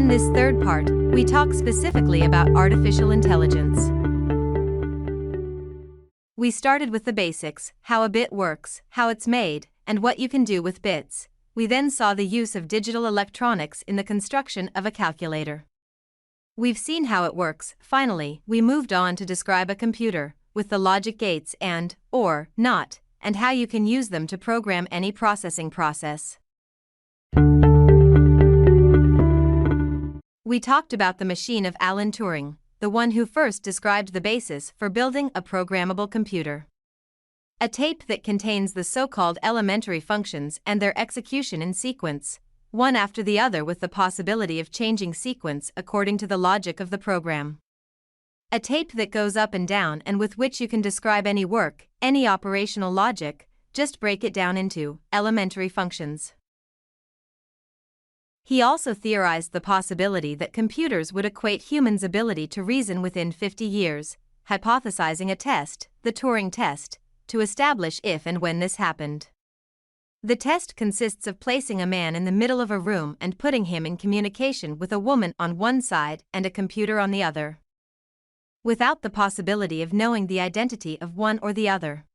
In this third part, we talk specifically about artificial intelligence. We started with the basics, how a bit works, how it's made, and what you can do with bits. We then saw the use of digital electronics in the construction of a calculator. We've seen how it works. Finally, we moved on to describe a computer, with the logic gates and, or, not, and how you can use them to program any processing process. We talked about the machine of Alan Turing, the one who first described the basis for building a programmable computer. A tape that contains the so-called elementary functions and their execution in sequence, one after the other with the possibility of changing sequence according to the logic of the program. A tape that goes up and down and with which you can describe any work, any operational logic, just break it down into elementary functions. He also theorized the possibility that computers would equate humans' ability to reason within 50 years, hypothesizing a test, the Turing test, to establish if and when this happened. The test consists of placing a man in the middle of a room and putting him in communication with a woman on one side and a computer on the other, without the possibility of knowing the identity of one or the other.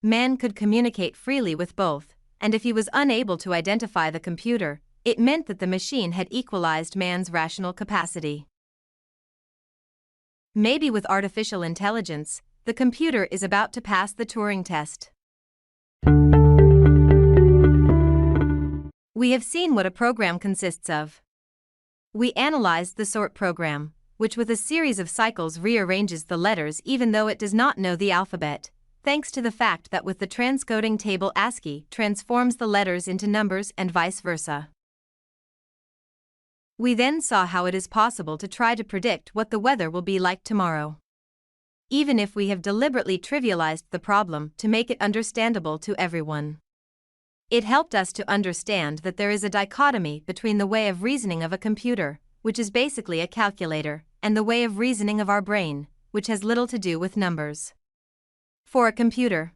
Man could communicate freely with both, and if he was unable to identify the computer, it meant that the machine had equalized man's rational capacity. Maybe with artificial intelligence, the computer is about to pass the Turing test. We have seen what a program consists of. We analyzed the sort program, which with a series of cycles rearranges the letters even though it does not know the alphabet, thanks to the fact that with the transcoding table ASCII transforms the letters into numbers and vice versa. We then saw how it is possible to try to predict what the weather will be like tomorrow, even if we have deliberately trivialized the problem to make it understandable to everyone. It helped us to understand that there is a dichotomy between the way of reasoning of a computer, which is basically a calculator, and the way of reasoning of our brain, which has little to do with numbers. For a computer,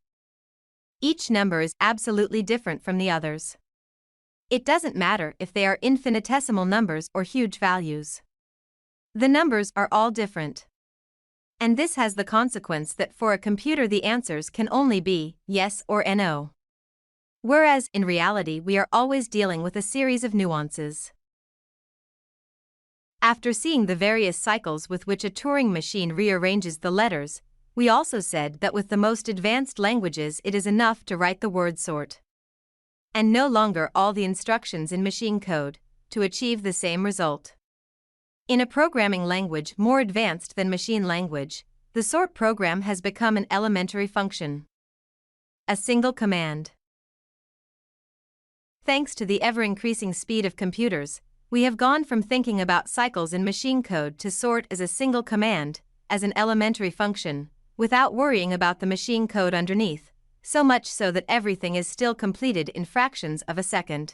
each number is absolutely different from the others. It doesn't matter if they are infinitesimal numbers or huge values. The numbers are all different. And this has the consequence that for a computer the answers can only be yes or no. Whereas in reality we are always dealing with a series of nuances. After seeing the various cycles with which a Turing machine rearranges the letters, we also said that with the most advanced languages it is enough to write the word sort, and no longer all the instructions in machine code, to achieve the same result. In a programming language more advanced than machine language, the sort program has become an elementary function, a single command. Thanks to the ever-increasing speed of computers, we have gone from thinking about cycles in machine code to sort as a single command, as an elementary function, without worrying about the machine code underneath, so much so that everything is still completed in fractions of a second.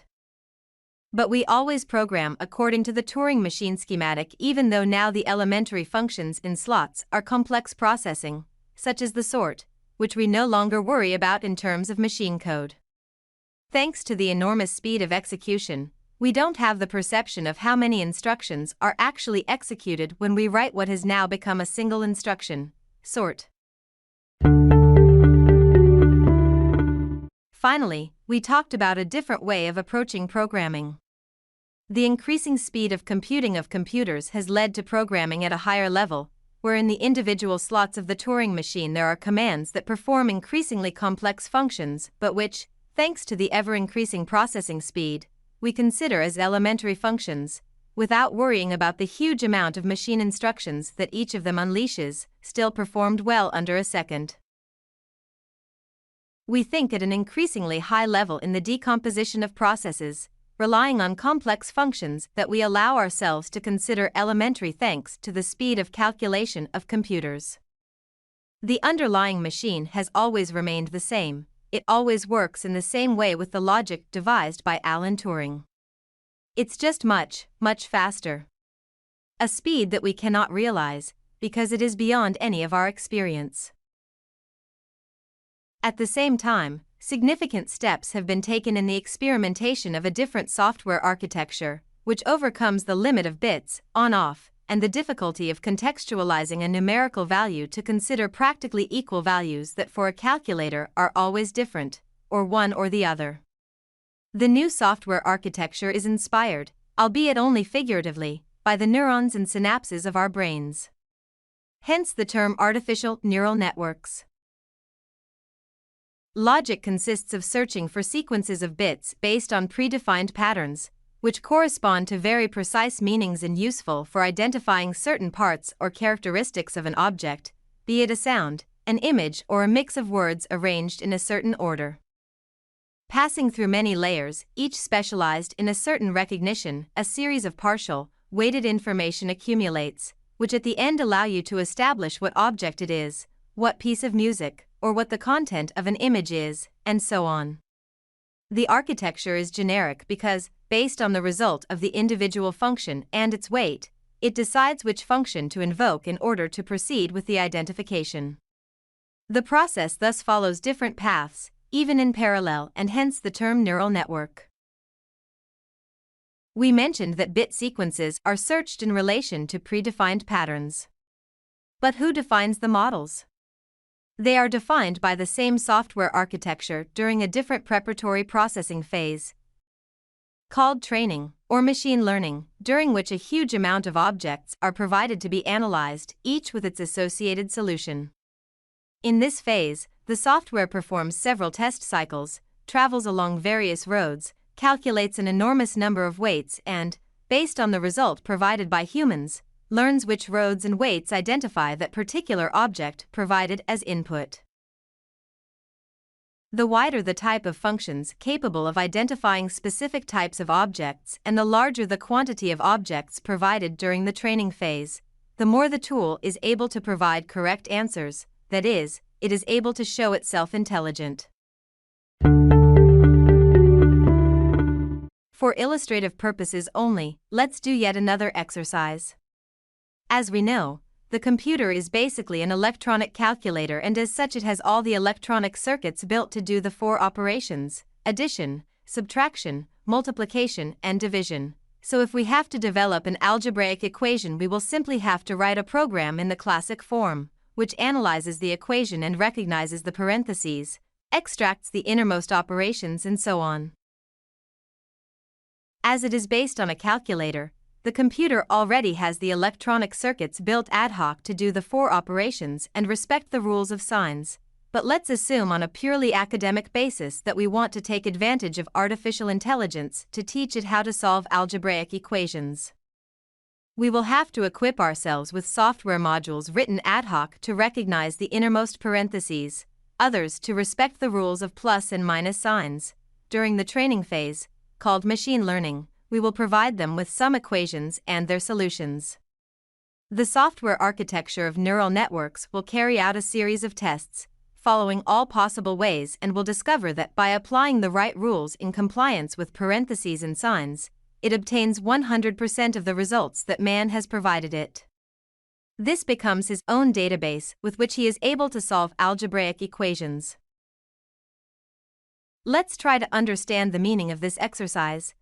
But we always program according to the Turing machine schematic, even though now the elementary functions in slots are complex processing, such as the sort, which we no longer worry about in terms of machine code. Thanks to the enormous speed of execution, we don't have the perception of how many instructions are actually executed when we write what has now become a single instruction, sort. Finally, we talked about a different way of approaching programming. The increasing speed of computing of computers has led to programming at a higher level, where in the individual slots of the Turing machine there are commands that perform increasingly complex functions, but which, thanks to the ever-increasing processing speed, we consider as elementary functions, without worrying about the huge amount of machine instructions that each of them unleashes, still performed well under a second. We think at an increasingly high level in the decomposition of processes, relying on complex functions that we allow ourselves to consider elementary thanks to the speed of calculation of computers. The underlying machine has always remained the same. It always works in the same way with the logic devised by Alan Turing. It's just much, much faster. A speed that we cannot realize, because it is beyond any of our experience. At the same time, significant steps have been taken in the experimentation of a different software architecture, which overcomes the limit of bits, on-off, and the difficulty of contextualizing a numerical value to consider practically equal values that for a calculator are always different, or one or the other. The new software architecture is inspired, albeit only figuratively, by the neurons and synapses of our brains. Hence the term artificial neural networks. Logic consists of searching for sequences of bits based on predefined patterns, which correspond to very precise meanings and useful for identifying certain parts or characteristics of an object, be it a sound, an image, or a mix of words arranged in a certain order. Passing through many layers, each specialized in a certain recognition, a series of partial, weighted information accumulates, which at the end allow you to establish what object it is, what piece of music, or what the content of an image is, and so on. The architecture is generic because, based on the result of the individual function and its weight, it decides which function to invoke in order to proceed with the identification. The process thus follows different paths, even in parallel, and hence the term neural network. We mentioned that bit sequences are searched in relation to predefined patterns. But who defines the models? They are defined by the same software architecture during a different preparatory processing phase, called training, or machine learning, during which a huge amount of objects are provided to be analyzed, each with its associated solution. In this phase, the software performs several test cycles, travels along various roads, calculates an enormous number of weights and, based on the result provided by humans, learns which roads and weights identify that particular object provided as input. The wider the type of functions capable of identifying specific types of objects and the larger the quantity of objects provided during the training phase, the more the tool is able to provide correct answers, that is, it is able to show itself intelligent. For illustrative purposes only, let's do yet another exercise. As we know, the computer is basically an electronic calculator, and as such it has all the electronic circuits built to do the four operations: addition, subtraction, multiplication, and division. So if we have to develop an algebraic equation, we will simply have to write a program in the classic form, which analyzes the equation and recognizes the parentheses, extracts the innermost operations, and so on. As it is based on a calculator, the computer already has the electronic circuits built ad hoc to do the four operations and respect the rules of signs. But let's assume on a purely academic basis that we want to take advantage of artificial intelligence to teach it how to solve algebraic equations. We will have to equip ourselves with software modules written ad hoc to recognize the innermost parentheses, others to respect the rules of plus and minus signs. During the training phase, called machine learning, we will provide them with some equations and their solutions. The software architecture of neural networks will carry out a series of tests, following all possible ways, and will discover that by applying the right rules in compliance with parentheses and signs, it obtains 100% of the results that man has provided it. This becomes his own database with which he is able to solve algebraic equations. Let's try to understand the meaning of this exercise,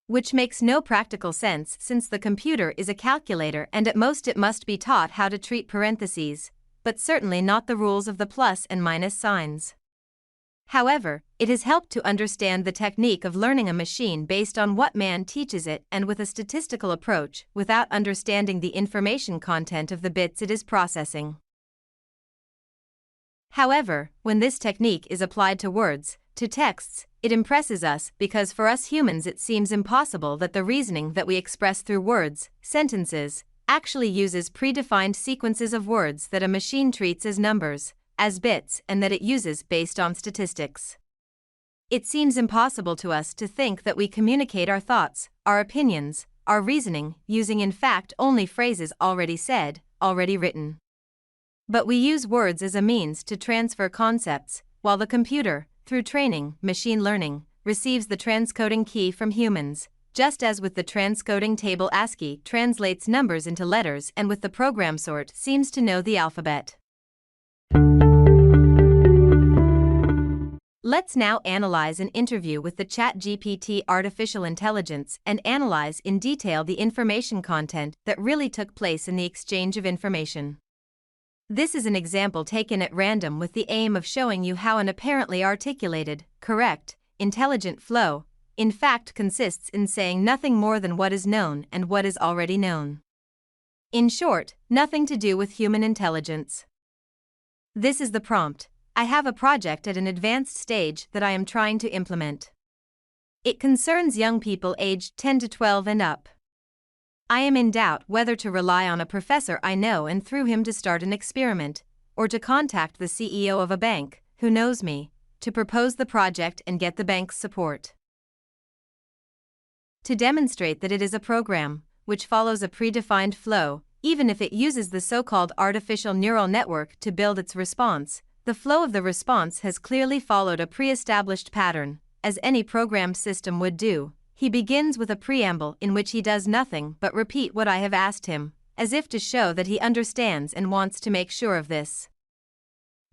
which makes no practical sense since the computer is a calculator and at most it must be taught how to treat parentheses, but certainly not the rules of the plus and minus signs. However, it has helped to understand the technique of learning a machine based on what man teaches it and with a statistical approach without understanding the information content of the bits it is processing. However, when this technique is applied to words, to texts, it impresses us because for us humans it seems impossible that the reasoning that we express through words, sentences, actually uses predefined sequences of words that a machine treats as numbers, as bits, and that it uses based on statistics. It seems impossible to us to think that we communicate our thoughts, our opinions, our reasoning, using in fact only phrases already said, already written. But we use words as a means to transfer concepts, while the computer, through training, machine learning, receives the transcoding key from humans, just as with the transcoding table ASCII translates numbers into letters and with the program sort seems to know the alphabet. Let's now analyze an interview with the ChatGPT artificial intelligence and analyze in detail the information content that really took place in the exchange of information. This is an example taken at random with the aim of showing you how an apparently articulated, correct, intelligent flow, in fact consists in saying nothing more than what is known and what is already known. In short, nothing to do with human intelligence. This is the prompt. I have a project at an advanced stage that I am trying to implement. It concerns young people aged 10 to 12 and up. I am in doubt whether to rely on a professor I know and through him to start an experiment, or to contact the CEO of a bank, who knows me, to propose the project and get the bank's support. To demonstrate that it is a program, which follows a predefined flow, even if it uses the so-called artificial neural network to build its response, the flow of the response has clearly followed a pre-established pattern, as any programmed system would do. He begins with a preamble in which he does nothing but repeat what I have asked him, as if to show that he understands and wants to make sure of this.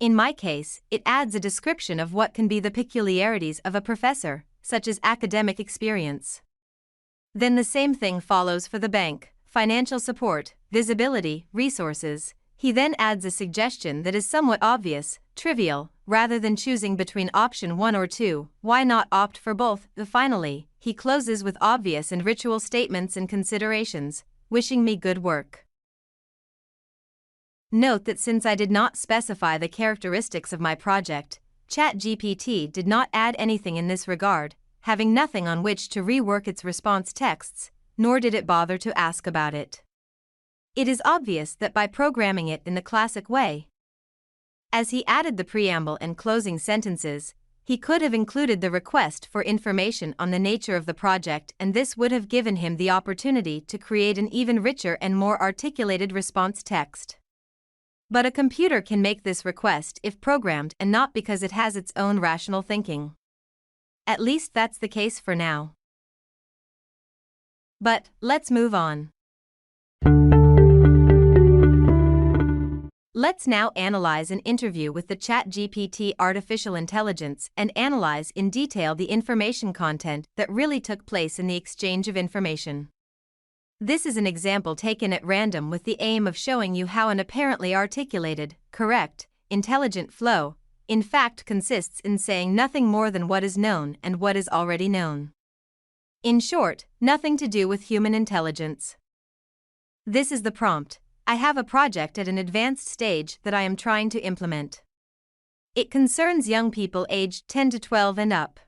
In my case, it adds a description of what can be the peculiarities of a professor, such as academic experience. Then the same thing follows for the bank: financial support, visibility, resources. He then adds a suggestion that is somewhat obvious, trivial, rather than choosing between option 1 or 2, why not opt for both? Finally, he closes with obvious and ritual statements and considerations, wishing me good work. Note that since I did not specify the characteristics of my project, ChatGPT did not add anything in this regard, having nothing on which to rework its response texts, nor did it bother to ask about it. It is obvious that by programming it in the classic way, as he added the preamble and closing sentences, he could have included the request for information on the nature of the project, and this would have given him the opportunity to create an even richer and more articulated response text. But a computer can make this request if programmed and not because it has its own rational thinking. At least that's the case for now. But let's move on. Let's now analyze an interview with the ChatGPT artificial intelligence and analyze in detail the information content that really took place in the exchange of information. This is an example taken at random with the aim of showing you how an apparently articulated, correct, intelligent flow, in fact consists in saying nothing more than what is known and what is already known. In short, nothing to do with human intelligence. This is the prompt. I have a project at an advanced stage that I am trying to implement. It concerns young people aged 10 to 12 and up.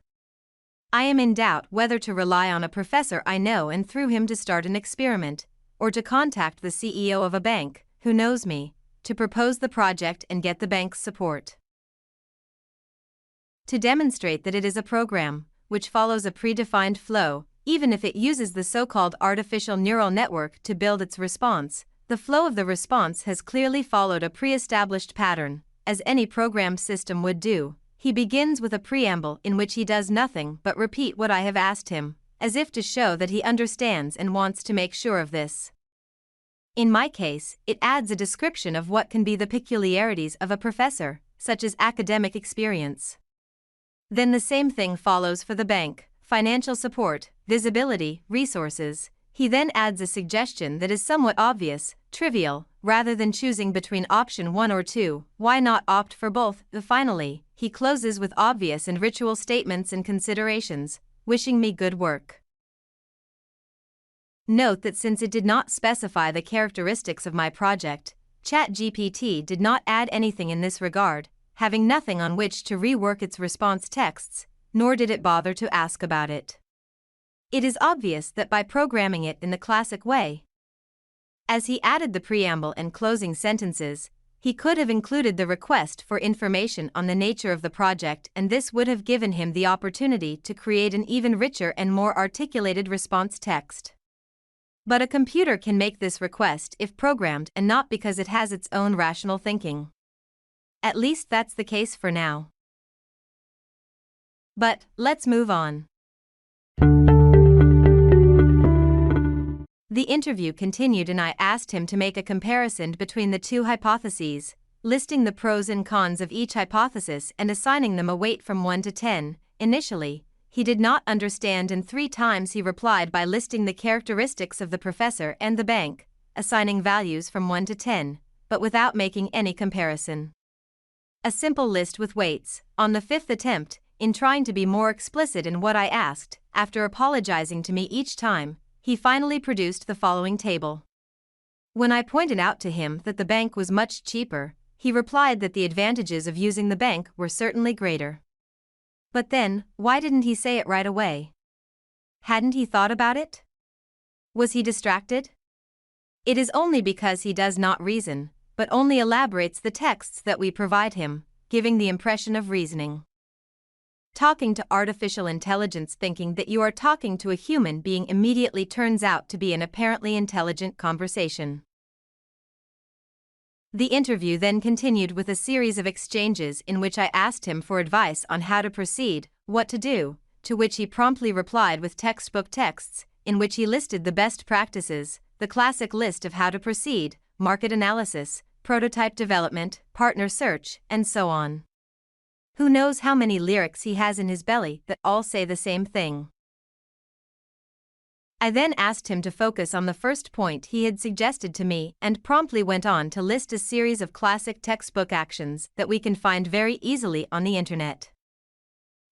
I am in doubt whether to rely on a professor I know and through him to start an experiment, or to contact the CEO of a bank, who knows me, to propose the project and get the bank's support. To demonstrate that it is a program, which follows a predefined flow, even if it uses the so-called artificial neural network to build its response, the flow of the response has clearly followed a pre-established pattern, as any programmed system would do. He begins with a preamble in which he does nothing but repeat what I have asked him, as if to show that he understands and wants to make sure of this. In my case, it adds a description of what can be the peculiarities of a professor, such as academic experience. Then the same thing follows for the bank: financial support, visibility, resources. He then adds a suggestion that is somewhat obvious, trivial, rather than choosing between option 1 or 2, why not opt for both? Finally, he closes with obvious and ritual statements and considerations, wishing me good work. Note that since it did not specify the characteristics of my project, ChatGPT did not add anything in this regard, having nothing on which to rework its response texts, nor did it bother to ask about it. It is obvious that by programming it in the classic way, as he added the preamble and closing sentences, he could have included the request for information on the nature of the project, and this would have given him the opportunity to create an even richer and more articulated response text. But a computer can make this request if programmed and not because it has its own rational thinking. At least that's the case for now. But let's move on. The interview continued and I asked him to make a comparison between the two hypotheses, listing the pros and cons of each hypothesis and assigning them a weight from 1 to 10. Initially, he did not understand, and 3 times he replied by listing the characteristics of the professor and the bank, assigning values from 1 to 10, but without making any comparison. A simple list with weights. On the 5th attempt, in trying to be more explicit in what I asked, after apologizing to me each time, he finally produced the following table. When I pointed out to him that the bank was much cheaper, he replied that the advantages of using the bank were certainly greater. But then, why didn't he say it right away? Hadn't he thought about it? Was he distracted? It is only because he does not reason, but only elaborates the texts that we provide him, giving the impression of reasoning. Talking to artificial intelligence thinking that you are talking to a human being immediately turns out to be an apparently intelligent conversation. The interview then continued with a series of exchanges in which I asked him for advice on how to proceed, what to do, to which he promptly replied with textbook texts, in which he listed the best practices, the classic list of how to proceed, market analysis, prototype development, partner search, and so on. Who knows how many lyrics he has in his belly that all say the same thing. I then asked him to focus on the first point he had suggested to me and promptly went on to list a series of classic textbook actions that we can find very easily on the internet.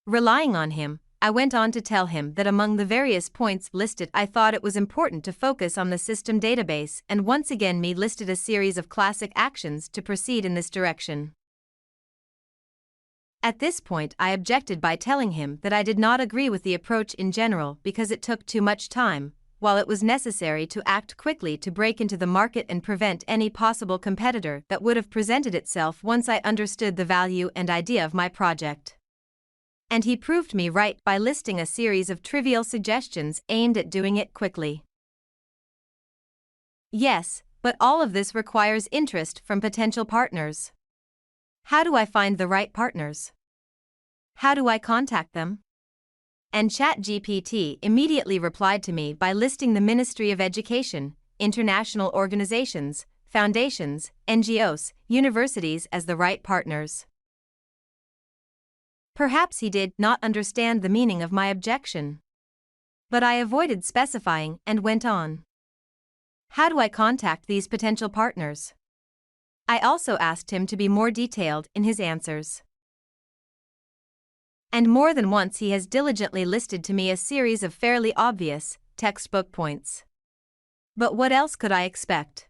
Relying on him, I went on to tell him that among the various points listed, I thought it was important to focus on the system database, and once again me listed a series of classic actions to proceed in this direction. At this point I objected by telling him that I did not agree with the approach in general because it took too much time, while it was necessary to act quickly to break into the market and prevent any possible competitor that would have presented itself once I understood the value and idea of my project. And he proved me right by listing a series of trivial suggestions aimed at doing it quickly. Yes, but all of this requires interest from potential partners. How do I find the right partners? How do I contact them? And ChatGPT immediately replied to me by listing the Ministry of Education, international organizations, foundations, NGOs, universities as the right partners. Perhaps he did not understand the meaning of my objection. But I avoided specifying and went on. How do I contact these potential partners? I also asked him to be more detailed in his answers. And more than once he has diligently listed to me a series of fairly obvious, textbook points. But what else could I expect?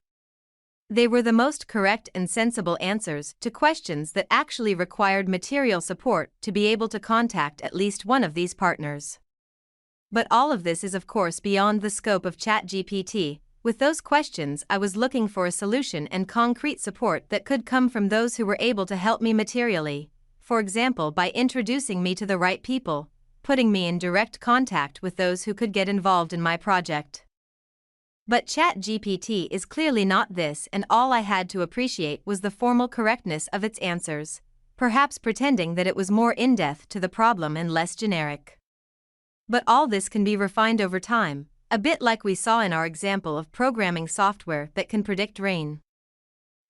They were the most correct and sensible answers to questions that actually required material support to be able to contact at least one of these partners. But all of this is of course beyond the scope of ChatGPT. With those questions I was looking for a solution and concrete support that could come from those who were able to help me materially, for example by introducing me to the right people, putting me in direct contact with those who could get involved in my project. But ChatGPT is clearly not this, and all I had to appreciate was the formal correctness of its answers, perhaps pretending that it was more in-depth to the problem and less generic. But all this can be refined over time, a bit like we saw in our example of programming software that can predict rain.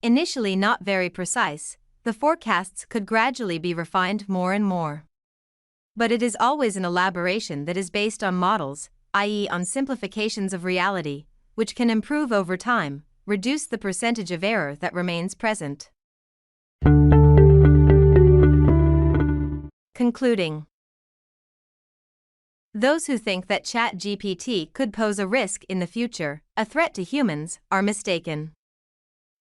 Initially not very precise, the forecasts could gradually be refined more and more. But it is always an elaboration that is based on models, i.e. on simplifications of reality, which can improve over time, reduce the percentage of error that remains present. Concluding. Those who think that ChatGPT could pose a risk in the future, a threat to humans, are mistaken.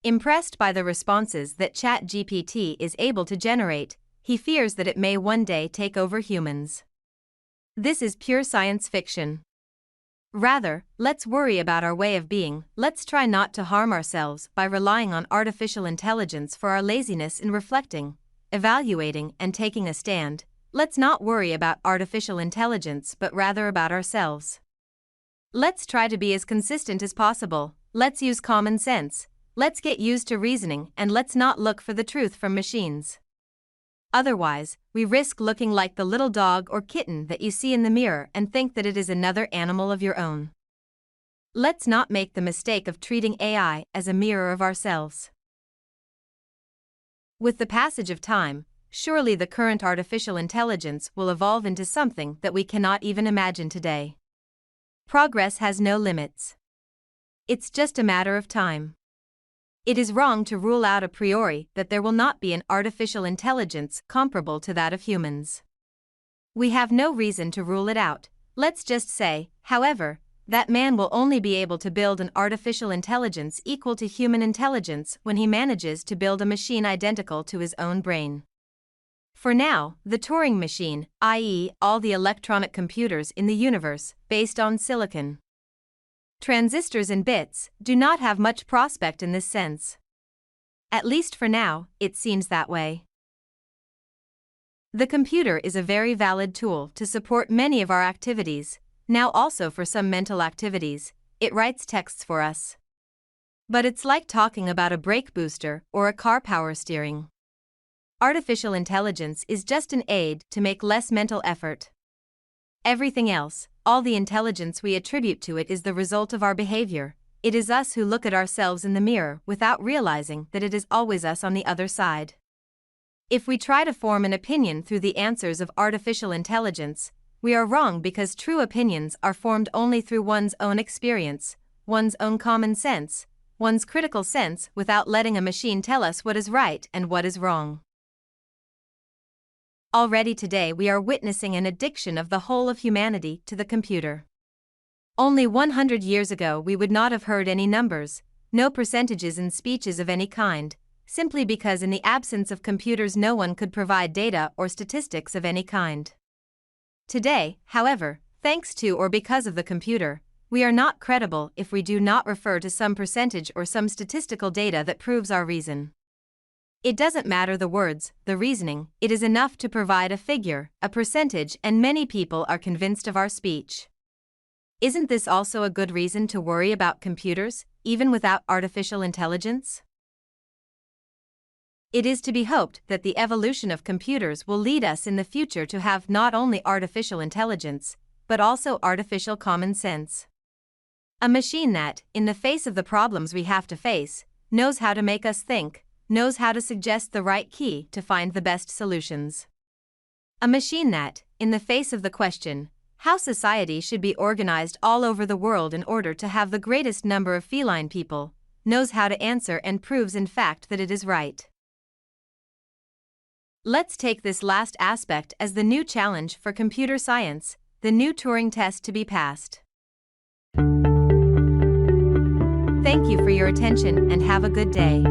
Impressed by the responses that ChatGPT is able to generate, he fears that it may one day take over humans. This is pure science fiction. Rather, let's worry about our way of being. Let's try not to harm ourselves by relying on artificial intelligence for our laziness in reflecting, evaluating, and taking a stand. Let's not worry about artificial intelligence but rather about ourselves. Let's try to be as consistent as possible. Let's use common sense. Let's get used to reasoning, and let's not look for the truth from machines. Otherwise, we risk looking like the little dog or kitten that you see in the mirror and think that it is another animal of your own. Let's not make the mistake of treating AI as a mirror of ourselves. With the passage of time, surely the current artificial intelligence will evolve into something that we cannot even imagine today. Progress has no limits. It's just a matter of time. It is wrong to rule out a priori that there will not be an artificial intelligence comparable to that of humans. We have no reason to rule it out. Let's just say, however, that man will only be able to build an artificial intelligence equal to human intelligence when he manages to build a machine identical to his own brain. For now, the Turing machine, i.e., all the electronic computers in the universe, based on silicon. Transistors and bits, do not have much prospect in this sense. At least for now, it seems that way. The computer is a very valid tool to support many of our activities. Now also for some mental activities, it writes texts for us. But it's like talking about a brake booster or a car power steering. Artificial intelligence is just an aid to make less mental effort. Everything else, all the intelligence we attribute to it, is the result of our behavior. It is us who look at ourselves in the mirror without realizing that it is always us on the other side. If we try to form an opinion through the answers of artificial intelligence, we are wrong, because true opinions are formed only through one's own experience, one's own common sense, one's critical sense, without letting a machine tell us what is right and what is wrong. Already today we are witnessing an addiction of the whole of humanity to the computer. Only 100 years ago we would not have heard any numbers, no percentages in speeches of any kind, simply because in the absence of computers no one could provide data or statistics of any kind. Today, however, thanks to or because of the computer, we are not credible if we do not refer to some percentage or some statistical data that proves our reason. It doesn't matter the words, the reasoning, it is enough to provide a figure, a percentage, and many people are convinced of our speech. Isn't this also a good reason to worry about computers, even without artificial intelligence? It is to be hoped that the evolution of computers will lead us in the future to have not only artificial intelligence, but also artificial common sense. A machine that, in the face of the problems we have to face, knows how to make us think, knows how to suggest the right key to find the best solutions. A machine that, in the face of the question, how society should be organized all over the world in order to have the greatest number of feline people, knows how to answer and proves in fact that it is right. Let's take this last aspect as the new challenge for computer science, the new Turing test to be passed. Thank you for your attention and have a good day.